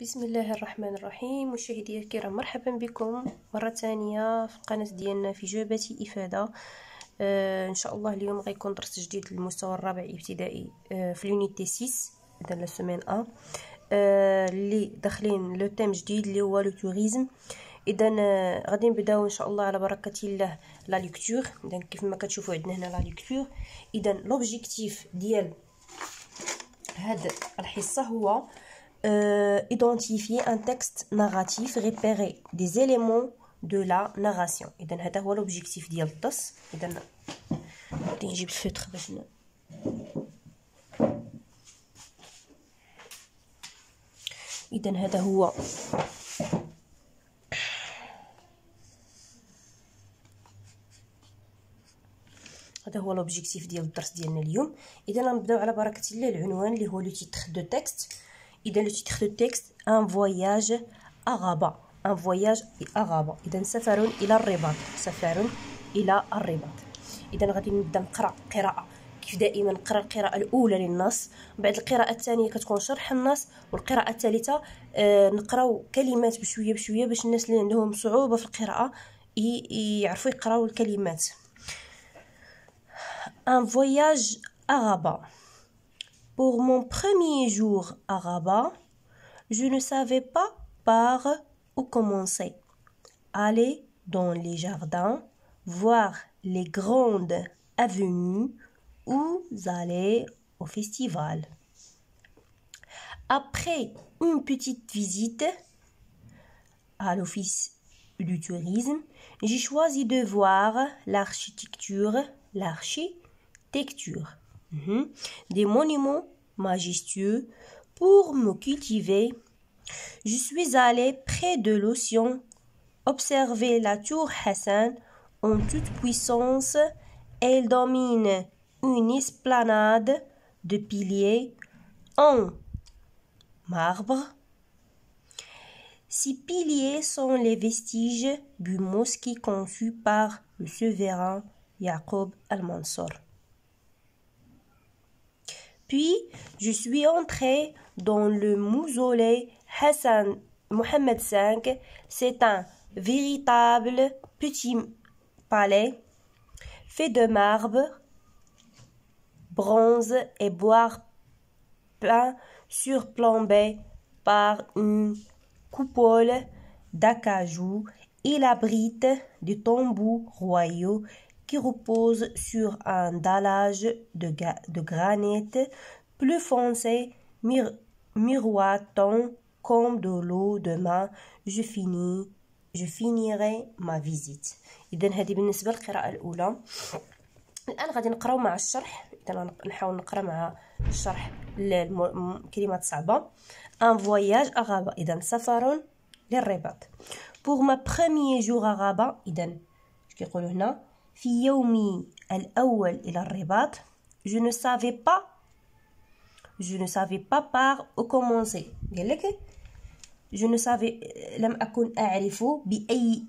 بسم الله الرحمن الرحيم. مشاهدي الكرام، مرحبا بكم مرة ثانية في القناة ديالنا في جوابات إفادة. ان شاء الله اليوم غيكون درس جديد للمستوى الرابع ابتدائي في اليونيتي 6 اذا لا سيمين 1 اللي داخلين لو تيم جديد اللي هو لو توريزم. اذا غادي نبداو ان شاء الله على بركه الله لا ليكتور. اذا كيف ما كتشوفوا عندنا هنا لا ليكتور. اذا لوبجيكتيف ديال هاد الحصه هو identifier un texte narratif, repérer des éléments de la narration. إذا هذا هو l'objectif ديال الدرس. إذا غادي نجيب الفوتر باش إذا هذا هو l'objectif ديال الدرس ديالنا اليوم. إذا غنبداو على بركة الله. العنوان اللي هو لو تيتر دو تكست. إذا لو تيتر دو تكست ان فواياج à Rabat. un voyage à Rabat. إذا سفر إلى الرباط. سفر إلى الرباط. إذا غادي نبدا نقرا قراءة كيف دائما. نقرا القراءة الأولى للنص، بعد القراءة الثانية كتكون شرح النص، والقراءة الثالثة نقراو كلمات بشوية بشوية باش الناس اللي عندهم صعوبة في القراءة يعرفوا يقراو الكلمات. un voyage à Rabat. Pour mon premier jour à Rabat, je ne savais pas par où commencer. Aller dans les jardins, voir les grandes avenues ou aller au festival. Après une petite visite à l'office du tourisme, j'ai choisi de voir l'architecture, des monuments majestueux pour me cultiver. Je suis allée près de l'océan, observer la tour Hassan en toute puissance. Elle domine une esplanade de piliers en marbre. Ces piliers sont les vestiges du mosquée conçu par le souverain Yaqub al-Mansur. Puis, je suis entrée dans le mausolée Hassan Mohammed V. C'est un véritable petit palais fait de marbre, bronze et bois peint surplombé par une coupole d'acajou. Il abrite des tombeaux royaux qui repose sur un dallage de granit plus foncé, miroitant comme de l'eau. Demain, je finirai ma visite. إذا هذه بالنسبة للقراءة الأولى. الآن غادي نقراو مع الشرح. إذا نحاول نقرا مع الشرح الكلمات صعبة. un voyage à Rabat. إذا سفر للرباط. pour ma premier jour à Rabat. إذا اش كيقولوا هنا؟ في يومي الأول إلى الرباط. je ne savais pas par où commencer. قال لك je ne savais لم أكن أعرف بأي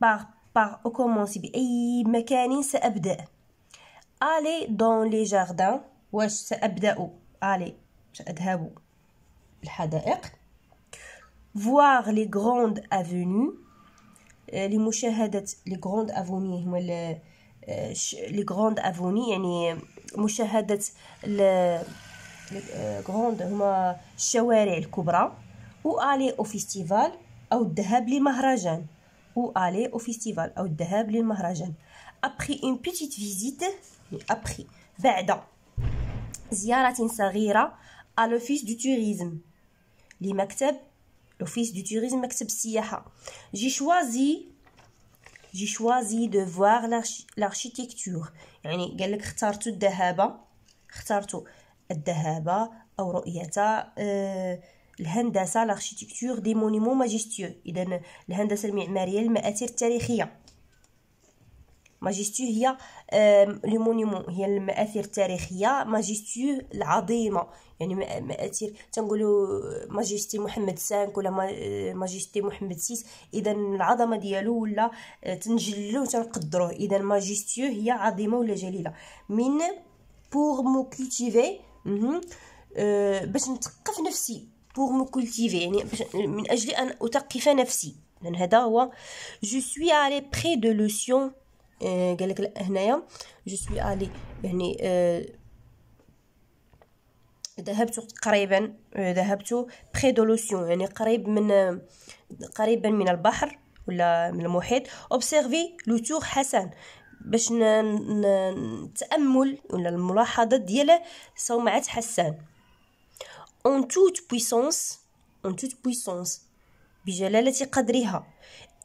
par où commencer بأي مكان سأبدأ. aller dans les jardins. واش سأبدأ aller سأذهب الحدائق. voir les grandes avenues. لمشاهدة les grandes avenues هما les grandes avenues يعني مشاهدة grandes هما الشوارع الكبرى. ou aller au festival أو الذهاب للمهرجان. ou aller au festival أو الذهاب للمهرجان. après une petite visite. après بعد زيارة صغيرة à l'office du tourisme لمكتب l'office du tourisme مكتب السياحة. j'ai choisi de voir l'architecture. يعني قال لك اخترت الذهاب أو رؤية الهندسة l'architecture des monuments majestueux. إذا الهندسة المعمارية المآثر التاريخية. ماجستيو هي لي مونيمون هي المآثر التاريخية. ماجستيو العظيمة يعني مآثر تنقولوا ماجستي محمد 5 ولا ماجستي محمد 6. اذا العظمه ديالو ولا تنجلو تنقدروه. اذا ماجستيو هي عظيمه ولا جليله. من بور مو كولتيفي باش نثقف نفسي pour me cultiver يعني من أجل أن أثقف نفسي. لأن هذا هو je suis allé près de l'océan. قال لك هنايا je suis allé يعني ذهبت قريبا، ذهبت près de l'océan يعني قريبا من البحر ولا من المحيط. observer le tour حسن باش نتأمل ولا الملاحظات ديال صومعة حسان. en toute puissance بجلالة قدرها.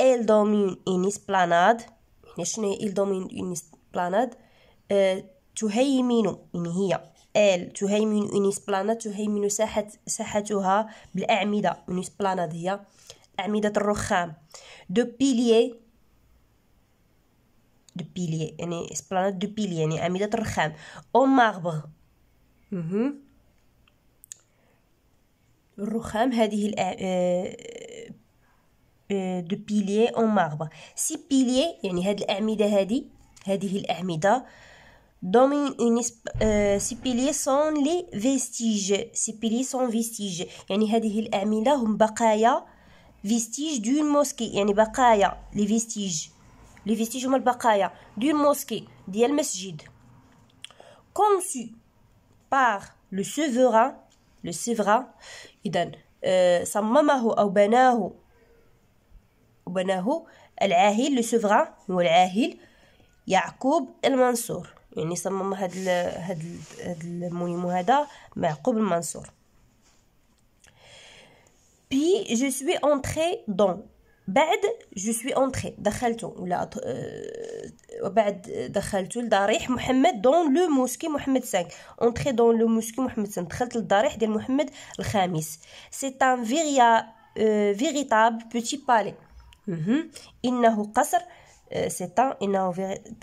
elle domine une esplanade يعني شنو هي elle domine une esplanade؟ تهيمن يعني هي elle تهيمن une esplanade تهيمن ساحتها بالأعمدة. une esplanade هي أعمدة الرخام. de piliers يعني esplanade de piliers يعني أعمدة الرخام. en marbre الرخام هذه de piliers en marbre. ces piliers يعني هذه الأعمدة هذه الأعمدة ces piliers sont les vestiges. ces piliers sont vestiges يعني هذه الأعمدة هم بقايا vestige d'une mosquée يعني بقايا les vestiges هما البقايا d'une mosquée ديال المسجد. conçu par le souverain إذن صممه أو بناه العاهل. le souverain هو العاهل يعقوب المنصور يعني صمم هاد المونيمو هذا يعقوب المنصور. puis je suis entré dans بعد je suis entré دخلت ولا وبعد دخلت لضريح محمد dans le mosquée محمد 5. entré dans le mosquée محمد 5 دخلت للضريح ديال محمد الخامس. c'est un véritable petit palais. إنه قصر إنه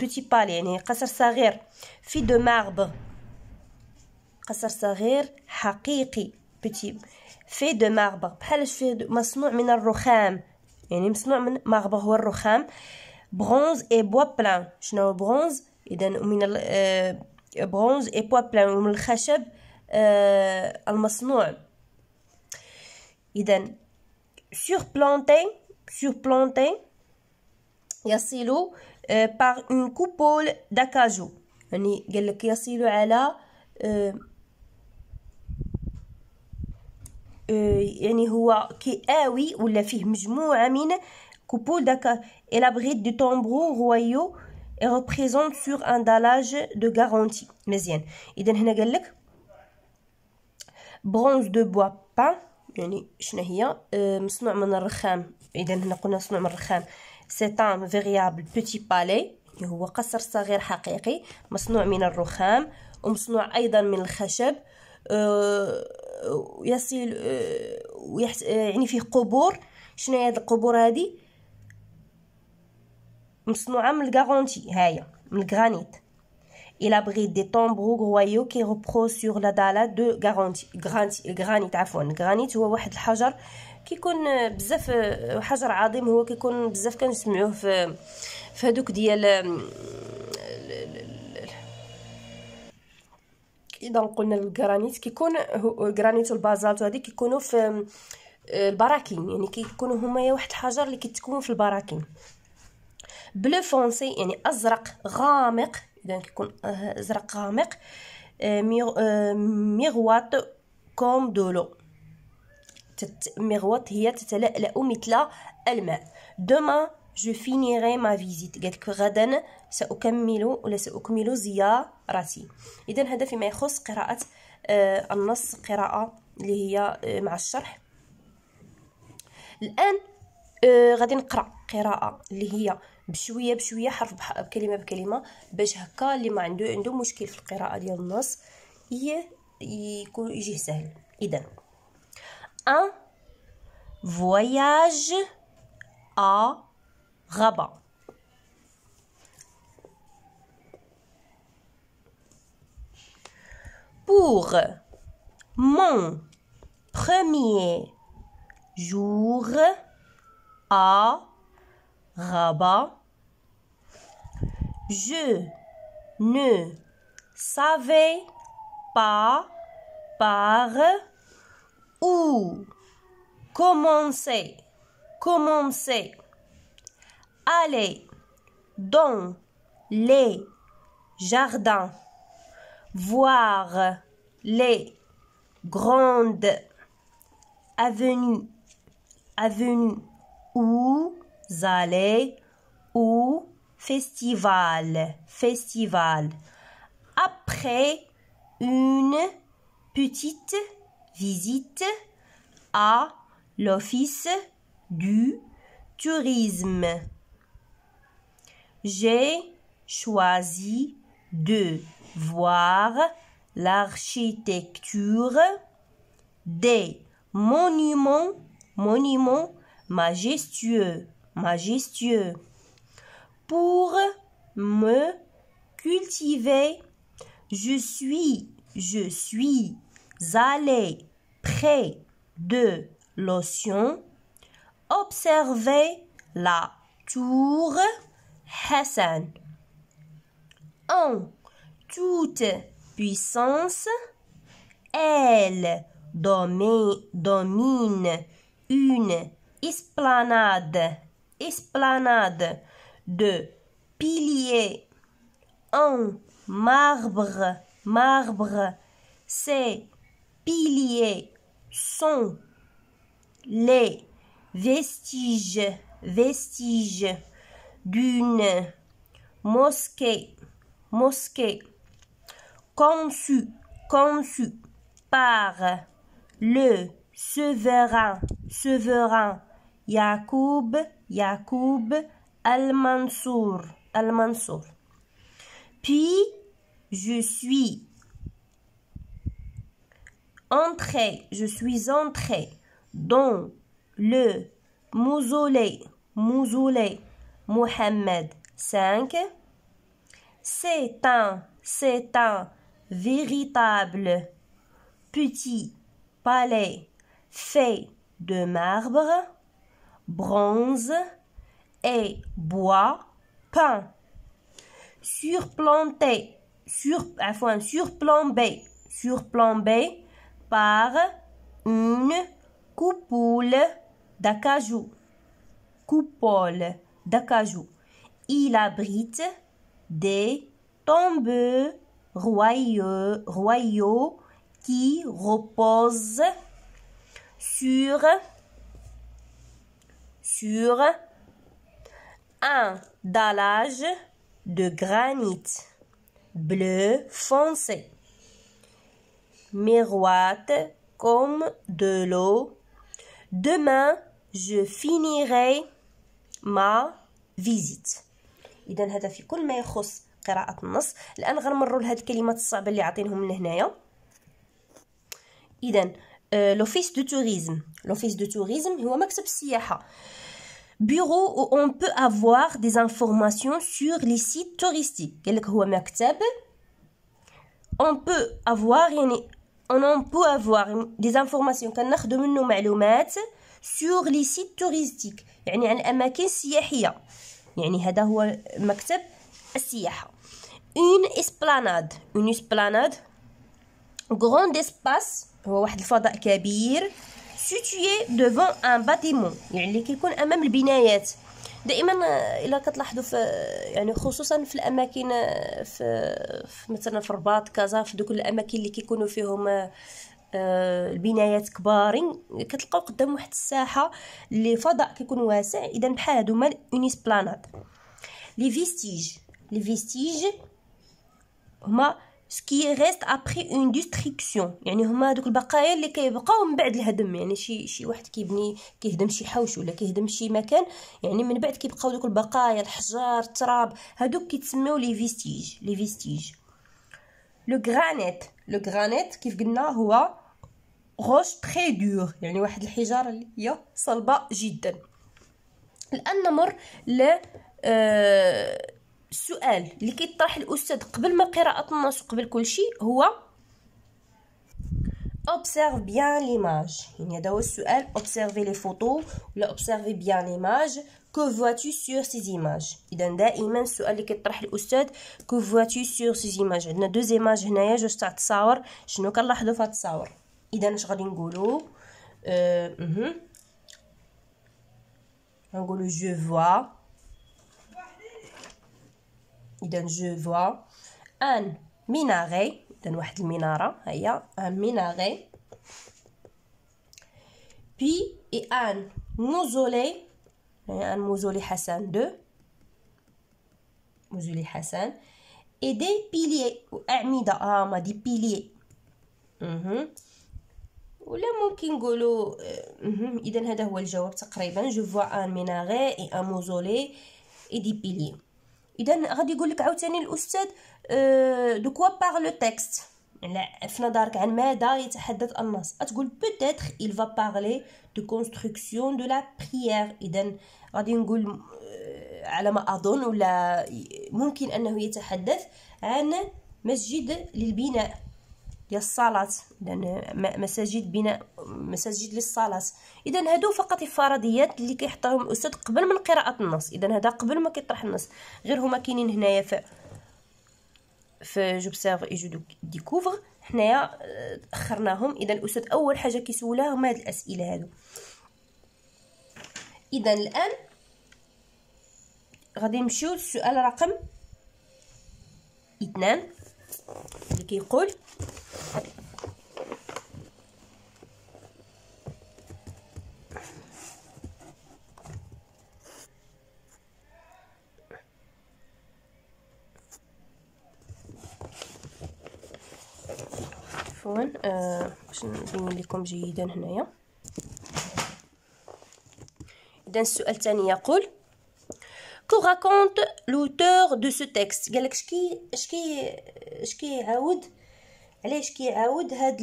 petit palais يعني قصر صغير. fait de marbre قصر صغير حقيقي petit fait de marbre بحال مصنوع من الرخام يعني مصنوع من marbre هو الرخام. bronze et bois plein شنو هو bronze؟ إذا من bronze et bois plein ومن الخشب المصنوع. إذا surplanté يصل par une coupole d'acajou يعني قال لك يصل على يعني هو كآوي ولا فيه مجموعة من coupole d'acajou. et l'abrite de tambours royaux et représente sur un dallage de garantie. مزيان. إذا هنا قال لك bronze de bois peint يعني شنو هي مصنوع من الرخام. إذا هنا قلنا مصنوع من الرخام. c'est un véritable petit palais هو قصر صغير حقيقي مصنوع من الرخام ومصنوع أيضا من الخشب. يصل يعني فيه قبور. شنو هي هاد القبور هادي؟ مصنوعة من الغارونتي هايا من الغرانيت. il abrite des tombeaux royaux qui reposent sur la dalle de garantie. granit عفوا الغرانيت هو واحد الحجر كيكون بزاف حجر عظيم هو كيكون بزاف كنسمعوه في هذوك ديال اذا قلنا الجرانيت كيكون الجرانيت والبازالت هذه كيكونوا في البراكين يعني كيكونوا هما واحد الحجر اللي كيتكون في البراكين. بلو فونسي يعني ازرق غامق اذا كيكون ازرق غامق. ميغوات كوم دولو ميغوات هي تتلألأ مثل الماء. دوما جو فينيري ما فيزيت قالك غدا سأكمل زيارتي. إذن هذا فيما يخص قراءة النص قراءة اللي هي مع الشرح. الآن غادي نقرأ قراءة اللي هي بشوية حرف بكلمة بكلمة باش هكا اللي ما عنده مشكل في القراءة ديال النص يجيه سهل. إذن un voyage à Rabat. Pour mon premier jour à Rabat, je ne savais pas par où, commencer, commencer, aller dans les jardins, voir les grandes avenues, avenues, où aller au festival, festival. Après une petite visite à l'office du tourisme, j'ai choisi de voir l'architecture des monuments, monuments majestueux, majestueux. Pour me cultiver, je suis allée près de l'océan, observer la tour Hassan. En toute puissance, elle domine une esplanade, esplanade de piliers en marbre, marbre. Ces piliers sont les vestiges, vestiges d'une mosquée, mosquée conçue, conçue par le souverain, souverain Yacoub, Yacoub Al-Mansour, Al-Mansour. Puis je suis entrée dans le mausolée, mausolée Mohammed V. C'est un véritable petit palais fait de marbre, bronze et bois peint, surplombé par une coupole d'acajou. Coupole d'acajou. Il abrite des tombeaux royaux qui reposent sur un dallage de granit bleu foncé, miroite comme de l'eau. Demain, je finirai ma visite. إذا هذا في كل ما يخص قراءة النص. الآن غنمروا لهاد الكلمات الصعبة اللي عاطينهم لهنايا. إذا l'office de tourisme. L'office de tourisme هو مكتب السياحة. Bureau où on peut avoir des informations sur les sites touristiques. قال لك هو مكتب on peut avoir يعني on peut avoir des informations كناخدو منه معلومات sur les sites touristiques يعني عن الأماكن السياحية. يعني هذا هو مكتب السياحة. Une esplanade grand espace هو واحد الفضاء كبير situé devant un bâtiment يعني اللي كيكون أمام البنايات. دائما إلا كتلاحظوا في يعني خصوصا في الأماكن في مثلا في الرباط كازا في دوك الأماكن اللي كيكونوا فيهم البنايات كبارين كتلقاو قدام واحد الساحة اللي فضاء كيكون واسع. إذا بحال هادو هما اون اسبلاناد. لي فيستيج هما سكي ريست ابري اون ديستركسيون يعني هما هادوك البقايا اللي كيبقاو من بعد الهدم. يعني شي واحد كيهدم شي حوش ولا كيهدم شي مكان يعني من بعد كيبقاو دوك البقايا الحجار التراب هادوك كيتسميو لي فيستيج. لو غرانيت كيف قلنا هو روش تري دور يعني واحد الحجاره اللي هي صلبه جدا. الان نمر ل السؤال اللي كيطرح الاستاذ قبل ما قراءه النص وقبل كل شيء هو observe bien l'image. يعني هذا هو السؤال observez les photos ولا observez bien l'image. que vois-tu sur ces images. اذا دائما السؤال اللي كيطرح الاستاذ que vois-tu sur ces images. عندنا 2 ايماج هنايا 2 تاع التصاور. شنو كنلاحظوا في هاد التصاور. اذا اش غادي نقولوا نقولوا je vois. إذا je vois un minaret. إذا واحد المنارة، هيا un minaret. Puis et un mausolée. Un mausolée Hassan 2. mausolée Hassan. Et des piliers. أعمدة هما دي piliers. ولا ممكن نقولوا اذا هذا هو الجواب تقريبا. جو فوا ان ميناري اي ان موزولي اي دي بيلي. اذا غادي يقول لك عاوتاني الاستاذ دو كوا بارل لو تيكست، يعني في نظرك عن ماذا يتحدث النص. تقول بوتيتر il va parler de construction de la prière. اذا غادي نقول على ما اظن ولا ممكن انه يتحدث عن مسجد للبناء ديال الصلاة. اذا مساجد بناء مساجد للصلاة. اذا هادو فقط الفرضيات اللي كيحطهم الاستاذ قبل من قراءة النص. اذا هذا قبل ما كيطرح النص، غير هما كاينين هنايا في جوبسيرف اي جو ديكوفر. حنايا اخرناهم. اذا الاستاذ اول حاجه كيسولها هما هاد الاسئله هادو. اذا الان غادي نمشيو للسؤال رقم 2 اللي كيقول باش نبين لكم جيدا هنايا. اذا السؤال الثاني يقول que raconte l'auteur de ce texte. قالك اش كيعاود علاش كيعاود هاد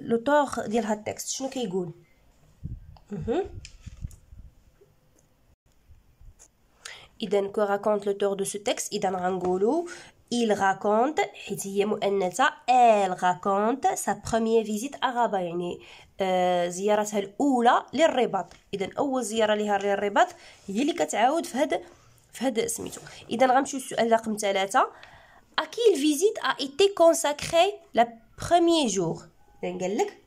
لوتور ديال هاد التكست، شنو كيقول؟ اذا que raconte l'auteur de ce texte. اذا غنقولوا il raconte حيت هي مؤنثه. elle raconte sa première visite à Rabat، يعني زيارتها الاولى للرباط. اذا اول زياره ليها للرباط هي اللي كتعاود في هذا سميتو. اذا غنمشيو للسؤال رقم 3. à qui visite a été consacrée la premier jour. اذا قال لك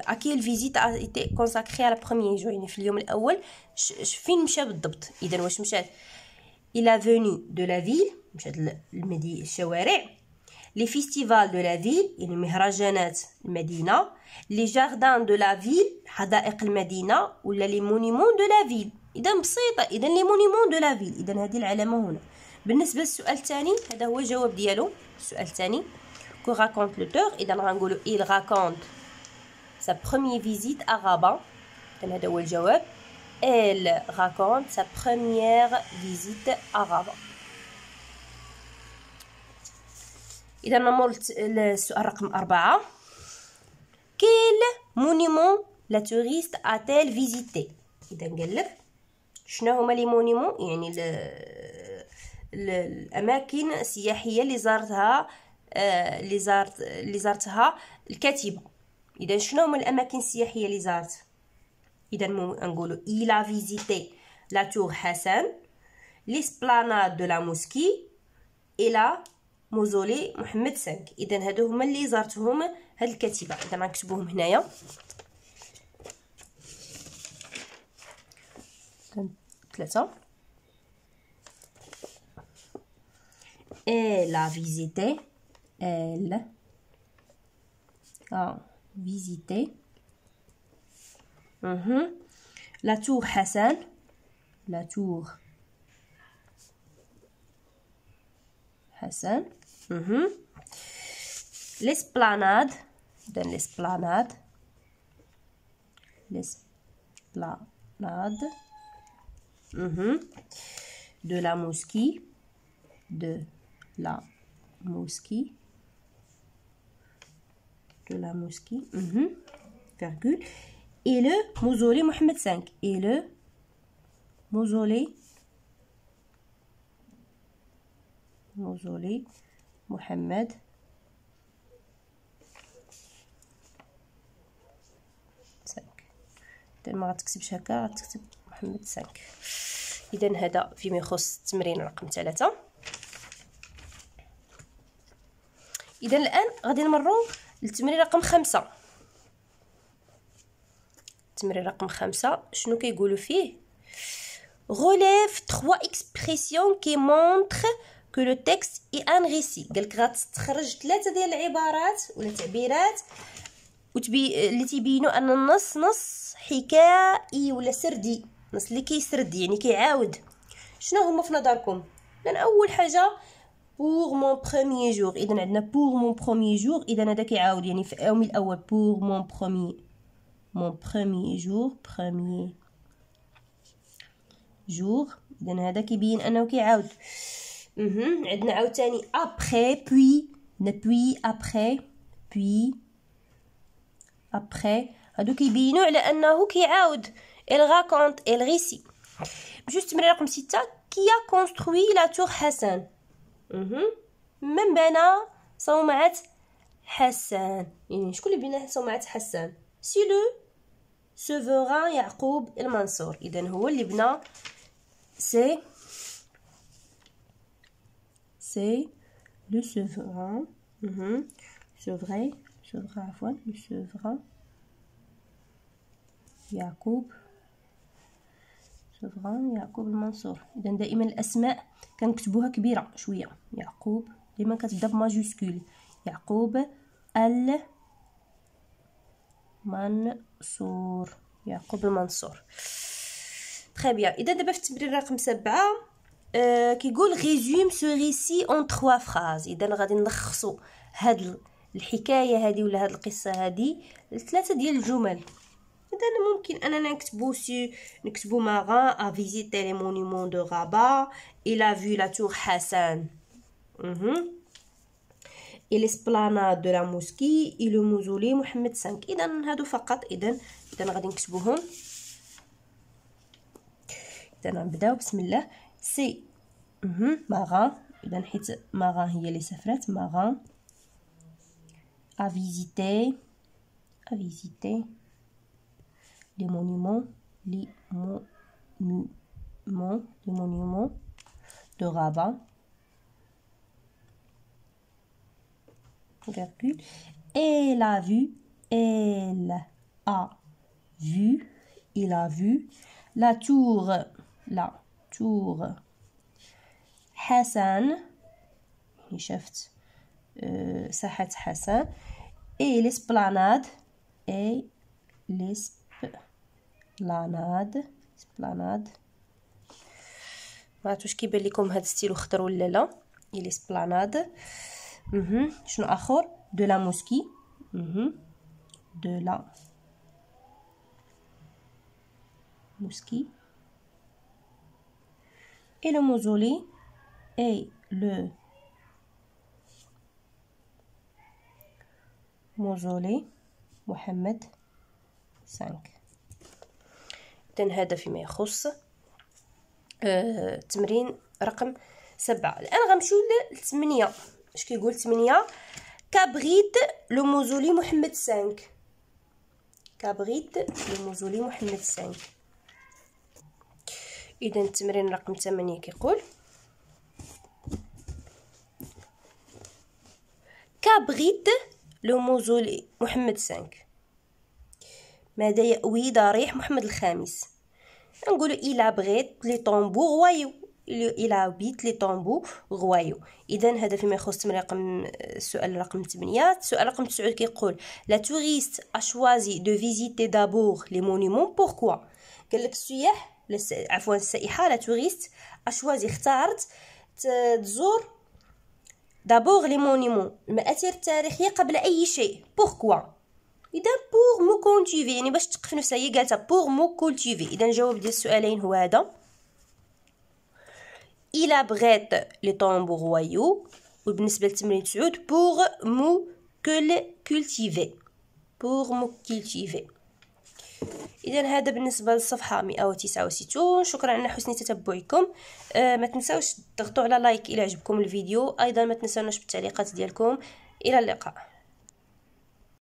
à qui visite a été consacrée à la premier jour، يعني في اليوم الاول فين مشى بالضبط. اذا واش مشات il a venu de la ville، مشات للمدينه الشوارع. les festivals de la ville، يعني مهرجانات المدينه. les jardins de la ville، حدائق المدينه. ولا les monuments de la ville. اذا بسيطه. اذا les monuments de la ville. اذا هذه العلامه هنا. بالنسبه للسؤال الثاني هذا هو الجواب ديالو. السؤال الثاني que raconte l'auteur. اذا غنقولوا il raconte sa première visite à Rabat. اذا هذا هو الجواب. elle raconte sa première visite à Rabat. إذا نمر للسؤال رقم 4. quel monument la touriste a-t-elle visité. إذا قال لك شنو هما لي مونيمون، يعني الأماكن السياحية اللي زارتها الكاتبة. إذا شنو هما الأماكن السياحية اللي زارت؟ إذا نقولوا il a visité la tour Hassan, l'esplanade de la mosquée et la موزولي محمد 5. اذا هادو هما اللي زارتهم هاد الكاتبه. اذا غنكتبوهم هنايا. 3. elle a visité la tour Hassan, l'esplanade de la mosquée, virgule, et le mausolée Mohamed V, et le mausolée Mohamed 5. إذا ما غتكتبش هكا غتكتب محمد 5. إذا هذا فيما يخص التمرين رقم 3. إذا الآن غادي نمروا التمرين رقم 5. التمرين رقم 5 شنو كيقولوا فيه؟ relève 3 expressions qui montrent que le texte est un récit. قالك غتستخرج 3 ديال العبارات ولا تعبيرات اللي تيبينوا ان النص نص حكائي ولا سردي، نص اللي كيسرد يعني كيعاود. شنو هما في نظركم؟ لان اول حاجه pour mon premier jour، اذا عندنا pour mon premier jour، اذا هذا كيعاود يعني في اليوم الاول pour mon premier jour، اذا هذا كيبين انه كيعاود. عندنا عاوتاني après puis après هادو كيبينوا على انه كيعاود. il raconte il récit. جوج تمرين رقم 6 qui a construit la tour حسن. من بنى صومعة حسان؟ يعني شكون اللي بنى صومعة حسان؟ سي لو سوفران يعقوب المنصور. اذا هو اللي بنى سي لو سوفران سوفران عفوا لو سوفران يعقوب المنصور. اذا دائما الاسماء كنكتبوها كبيره شويه. يعقوب دائما كتبدا بماجيسكول. يعقوب المنصور. تري بيان. اذا دابا في التمرين رقم 7 كيقول résume ce récit en 3 phrases. اذا غادي نلخصوا هاد الحكايه هذه ولا هاد القصه هذه ل3 ديال الجمل. إذا ممكن أننا نكتبو Marin a visité les monuments de Rabat, il a vu la tour Hassan et l'esplanade de la mosquée et le mausolée Mohammed V. إذا هادو فقط. إذا غادي نكتبوهم. إذا نبداو بسم الله. سي Marin. إذا حيت Marin هي اللي سافرت. Marin a visité les monuments de Rabat, il a vu la tour Hassan. شفت ساحة حسن. et l'esplanade ما عرفتش كيبان لكم هذا ستيلو خضر ولا لا. l'esplanade. شنو اخر؟ de la mosquée. de la mosquée et le mausolée Mohammed V. إذن هذا فيما يخص التمرين رقم 7. الآن غنمشيو ل8. اش كيقول 8؟ كابريت لو موزولي محمد 5. إذن التمرين رقم 8 كيقول كابريت لو موزولي محمد 5. ماذا يأوي ضريح محمد الخامس؟ نقولوا il abrite les tombeaux royaux. il habite les tombeaux royaux. اذا هذا فيما يخص التمرين رقم السؤال رقم 8. السؤال رقم 9 كيقول la touriste a choisi de visiter d'abord les monuments. pourquoi؟ قال لك السياح عفوا السائحه la touriste a choisi اختارت تزور d'abord les monuments المآثر التاريخيه قبل اي شيء. pourquoi؟ اذا بور مو كولتيفي يعني باش تثق في نفسها هي قالتها بور مو كولتيفي. اذا الجواب ديال السؤالين هو هذا il abrite les tombeaux royaux. وبالنسبه للتمرين 9 بور مو كولتيفي. اذا هذا بالنسبه للصفحه 169. شكرا على حسن تتبعكم. ما تنساوش تضغطوا على لايك الى عجبكم الفيديو. ايضا ما تنساوناش بالتعليقات ديالكم. الى اللقاء.